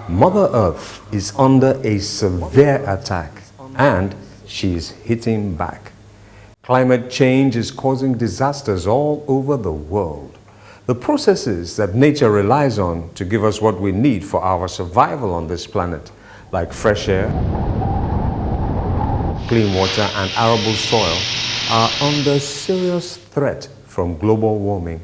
Mother Earth is under a severe attack and she is hitting back. Climate change is causing disasters all over the world. The processes that nature relies on to give us what we need for our survival on this planet, like fresh air, clean water and arable soil, are under serious threat from global warming,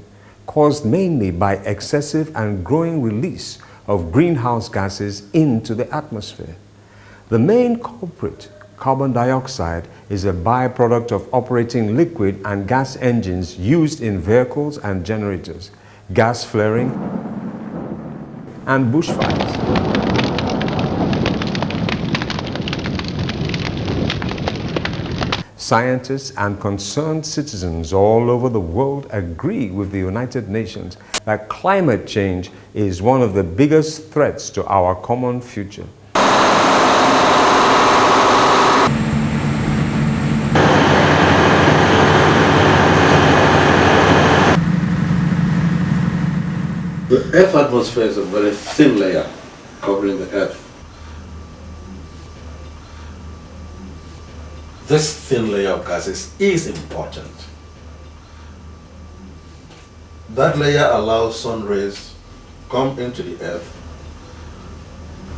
caused mainly by excessive and growing release of greenhouse gases into the atmosphere. The main culprit, carbon dioxide, is a byproduct of operating liquid and gas engines used in vehicles and generators, gas flaring, and bushfires. Scientists and concerned citizens all over the world agree with the United Nations that climate change is one of the biggest threats to our common future. The Earth's atmosphere is a very thin layer covering the Earth. This thin layer of gases is important. That layer allows sun rays come into the Earth,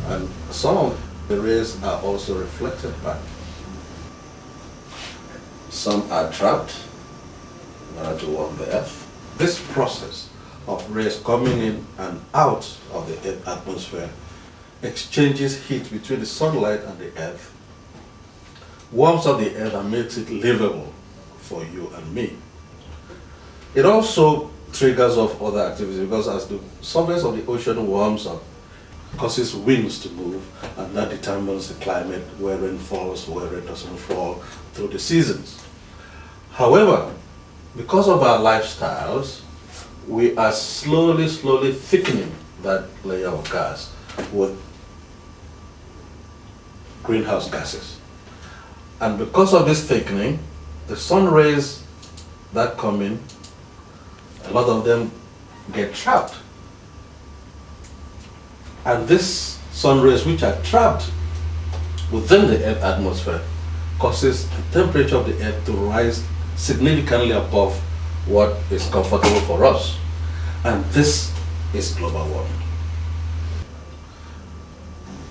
and some of the rays are also reflected back. Some are trapped in order to warm the Earth. This process of rays coming in and out of the Earth's atmosphere exchanges heat between the sunlight and the Earth, warms up the Earth and makes it livable for you and me. It also triggers off other activities because as the surface of the ocean warms up, it causes winds to move, and that determines the climate, where rain falls, where rain doesn't fall through the seasons. However, because of our lifestyles, we are slowly thickening that layer of gas with greenhouse gases. And because of this thickening, the sun rays that come in, a lot of them get trapped. And these sun rays, which are trapped within the Earth's atmosphere, causes the temperature of the Earth to rise significantly above what is comfortable for us. And this is global warming.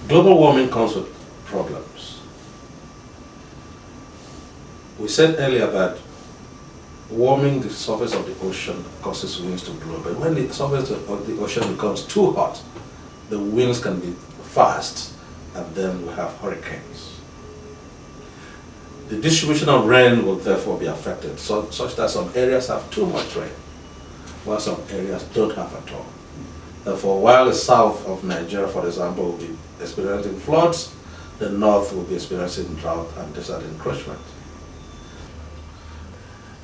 Global warming comes with problems. We said earlier that warming the surface of the ocean causes winds to blow, but when the surface of the ocean becomes too hot, the winds can be fast, and then we have hurricanes. The distribution of rain will therefore be affected, such that some areas have too much rain, while some areas don't have at all. Therefore, while the south of Nigeria, for example, will be experiencing floods, the north will be experiencing drought and desert encroachment.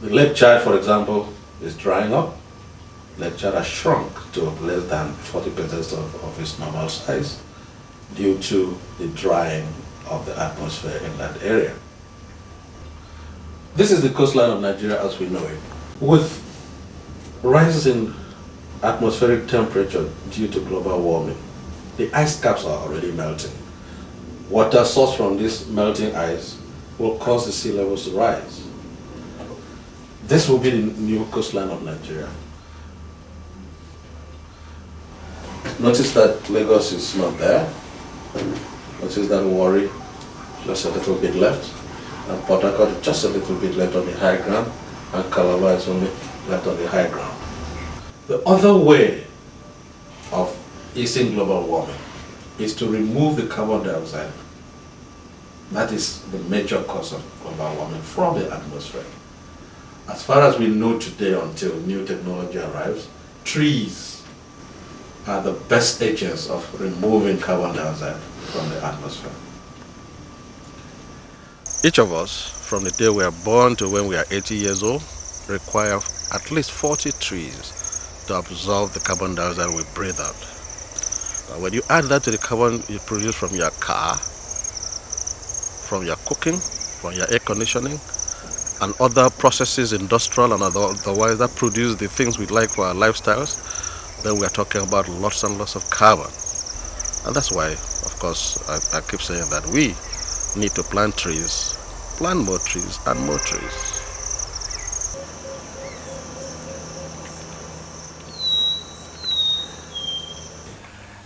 The Lake Chad, for example, is drying up. Lake Chad has shrunk to less than 40% of its normal size due to the drying of the atmosphere in that area. This is the coastline of Nigeria as we know it. With rises in atmospheric temperature due to global warming, the ice caps are already melting. Water sourced from this melting ice will cause the sea levels to rise. This will be the new coastline of Nigeria. Notice that Lagos is not there. Notice that Warri, just a little bit left. And Port Harcourt is just a little bit left on the high ground. And Calabar is only left on the high ground. The other way of easing global warming is to remove the carbon dioxide. That is the major cause of global warming from the atmosphere. As far as we know today, until new technology arrives, trees are the best agents of removing carbon dioxide from the atmosphere. Each of us, from the day we are born to when we are 80 years old, require at least 40 trees to absorb the carbon dioxide we breathe out. Now, when you add that to the carbon you produce from your car, from your cooking, from your air conditioning, and other processes, industrial and otherwise, that produce the things we like for our lifestyles, then we are talking about lots and lots of carbon. And that's why, of course, I keep saying that we need to plant trees, plant more trees and more trees.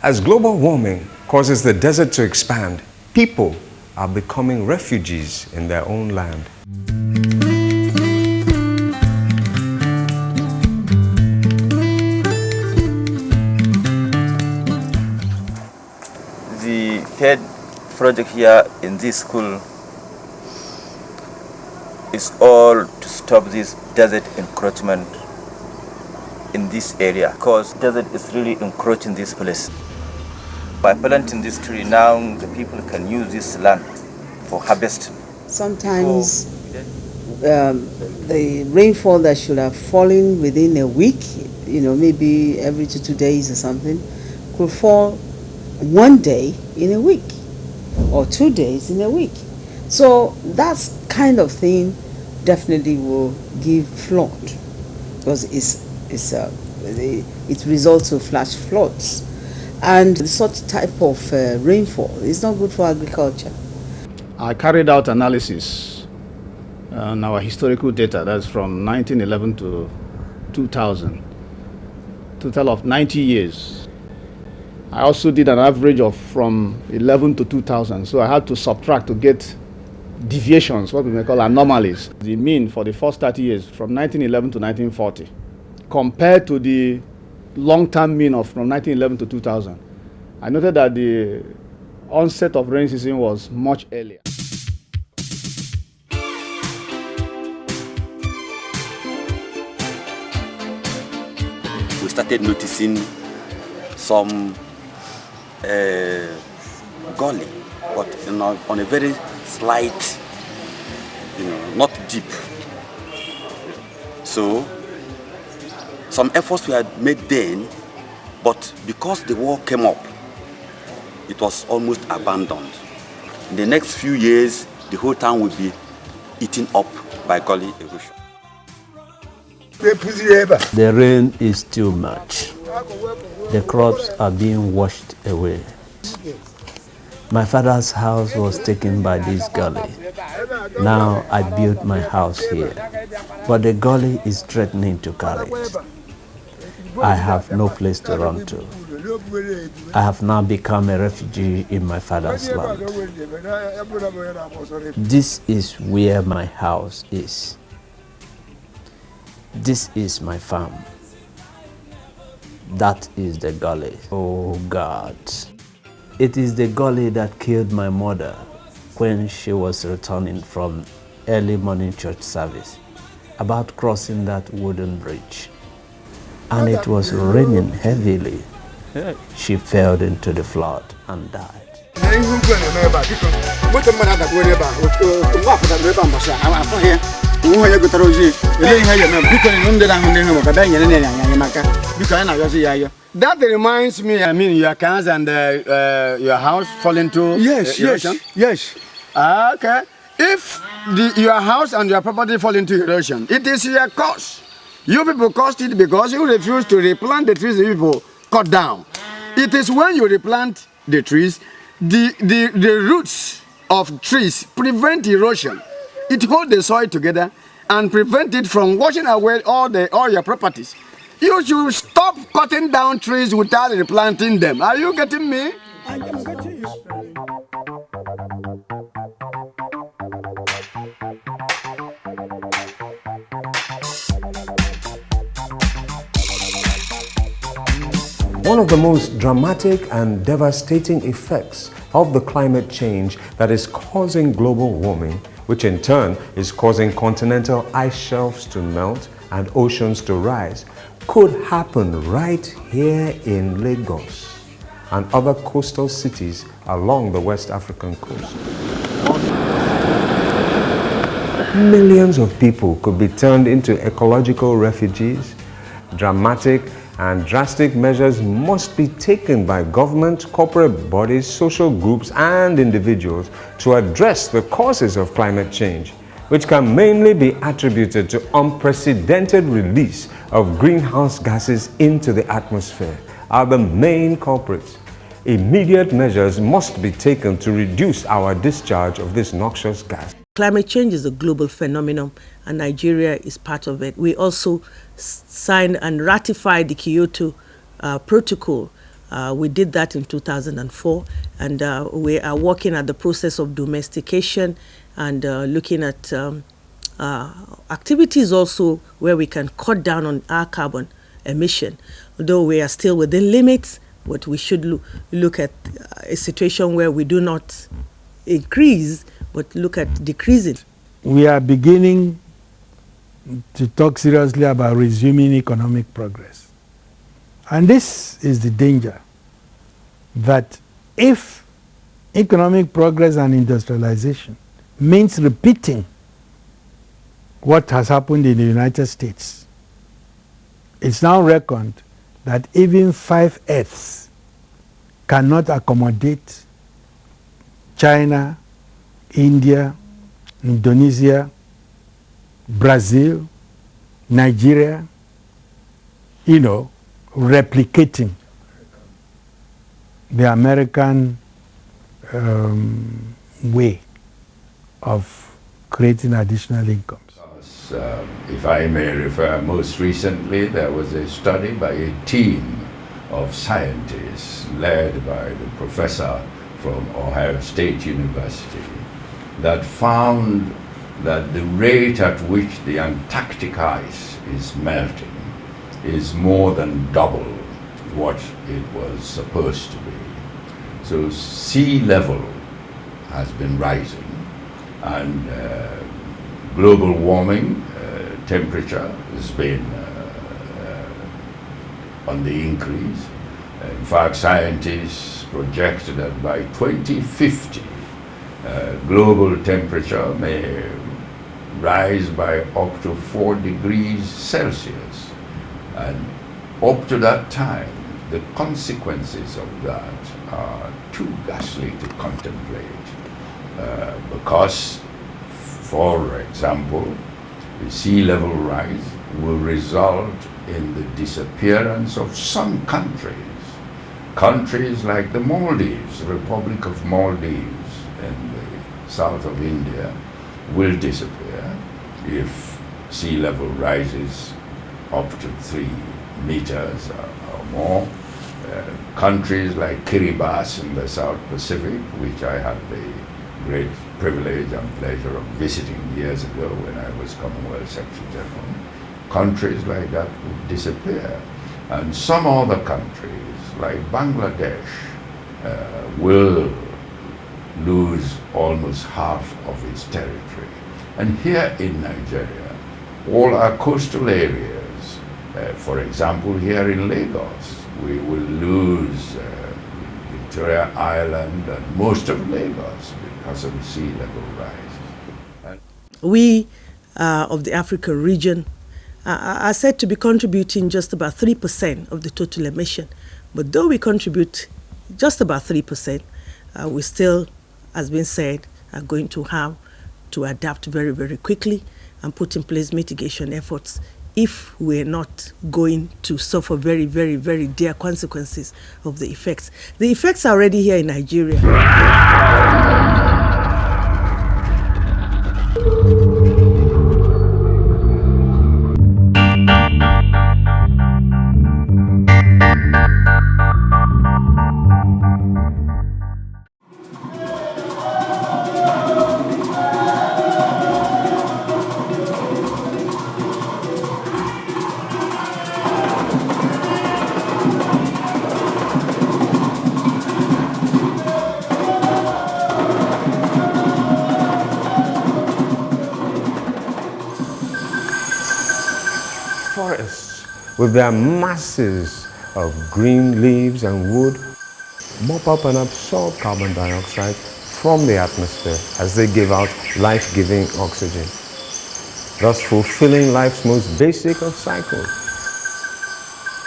As global warming causes the desert to expand, people are becoming refugees in their own land. The third project here in this school is all to stop this desert encroachment in this area, because desert is really encroaching this place. By planting this tree now, the people can use this land for harvesting. Sometimes the rainfall that should have fallen within a week, maybe every 2 days or something, could fall one day in a week or 2 days in a week. So that kind of thing definitely will give flood, because it results in flash floods. And such type of rainfall is not good for agriculture. I carried out analysis on our historical data, that's from 1911 to 2000, total of 90 years. I also did an average of from 11 to 2000, so I had to subtract to get deviations, what we may call anomalies. The mean for the first 30 years, from 1911 to 1940, compared to the long-term mean of from 1911 to 2000. I noted that the onset of rain season was much earlier. We started noticing some gully, but on a very slight, not deep. So some efforts were made then, but because the war came up, it was almost abandoned. In the next few years, the whole town will be eaten up by gully erosion. The rain is too much. The crops are being washed away. My father's house was taken by this gully. Now I built my house here, but the gully is threatening to carry it. I have no place to run to. I have now become a refugee in my father's land. This is where my house is. This is my farm. That is the gully. Oh God. It is the gully that killed my mother when she was returning from early morning church service, about crossing that wooden bridge. And it was raining heavily. She fell into the flood and died. That reminds me, your cars and your house fall into erosion? Yes. Okay. If your house and your property fall into erosion, it is your cause. You people caused it because you refuse to replant the trees that people cut down. It is when you replant the trees, the roots of trees prevent erosion. It holds the soil together and prevent it from washing away all your properties. You should stop cutting down trees without replanting them. Are you getting me? I am getting you. One of the most dramatic and devastating effects of the climate change that is causing global warming, which in turn is causing continental ice shelves to melt and oceans to rise, could happen right here in Lagos and other coastal cities along the West African coast. Millions of people could be turned into ecological refugees. Dramatic and drastic measures must be taken by government, corporate bodies, social groups, and individuals to address the causes of climate change which can mainly be attributed to unprecedented release of greenhouse gases into the atmosphere, are the main culprits. Immediate measures must be taken to reduce our discharge of this noxious gas. Climate change is a global phenomenon, and Nigeria is part of it. We also signed and ratified the Kyoto Protocol. We did that in 2004, and we are working at the process of domestication and looking at activities also where we can cut down on our carbon emission. Although we are still within limits, but we should look at a situation where we do not increase, but look at decreasing. We are beginning to talk seriously about resuming economic progress. And this is the danger, that if economic progress and industrialization means repeating what has happened in the United States, it's now reckoned that even 5 Earths cannot accommodate China, India, Indonesia, Brazil, Nigeria, replicating the American way of creating additional incomes. If I may refer, most recently there was a study by a team of scientists led by the professor from Ohio State University that found that the rate at which the Antarctic ice is melting is more than double what it was supposed to be. So sea level has been rising, and global warming temperature has been on the increase. In fact, scientists project that by 2050, global temperature may rise by up to 4 degrees Celsius. And up to that time, the consequences of that are too ghastly to contemplate. Because, for example, the sea level rise will result in the disappearance of some countries. Countries like the Maldives, Republic of Maldives in the south of India, will disappear if sea level rises up to 3 meters or more. Countries like Kiribati in the South Pacific, which I had the great privilege and pleasure of visiting years ago when I was Commonwealth Secretary General, countries like that would disappear. And some other countries, like Bangladesh, will lose almost half of its territory. And here in Nigeria, all our coastal areas, for example, here in Lagos, we will lose Victoria Island and most of Lagos because of the sea level rise. We of the Africa region are said to be contributing just about 3% of the total emission. But though we contribute just about 3%, we still, as been said, are going to have to adapt very, very quickly and put in place mitigation efforts if we're not going to suffer very, very, very dire consequences of the effects. The effects are already here in Nigeria. Forests, with their masses of green leaves and wood, mop up and absorb carbon dioxide from the atmosphere as they give out life-giving oxygen, thus fulfilling life's most basic of cycles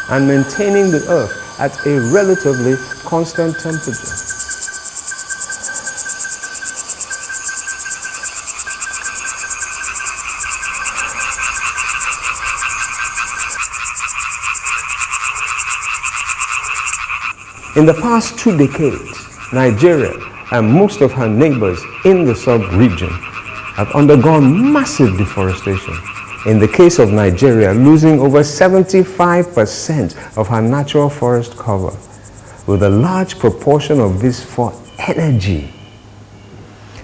and maintaining the earth at a relatively constant temperature. In the past 2 decades, Nigeria and most of her neighbors in the sub-region have undergone massive deforestation. In the case of Nigeria, losing over 75% of her natural forest cover, with a large proportion of this for energy.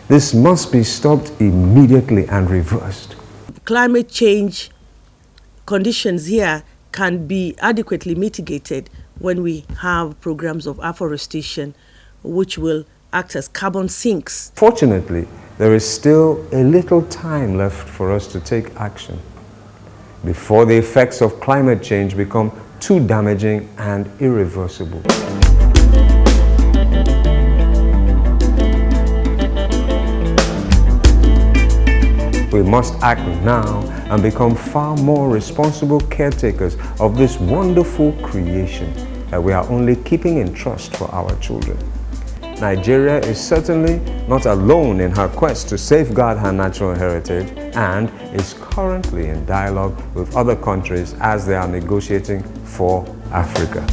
This must be stopped immediately and reversed. Climate change conditions here can be adequately mitigated when we have programs of afforestation, which will act as carbon sinks. Fortunately, there is still a little time left for us to take action before the effects of climate change become too damaging and irreversible. We must act now and become far more responsible caretakers of this wonderful creation that we are only keeping in trust for our children. Nigeria is certainly not alone in her quest to safeguard her natural heritage and is currently in dialogue with other countries as they are negotiating for Africa.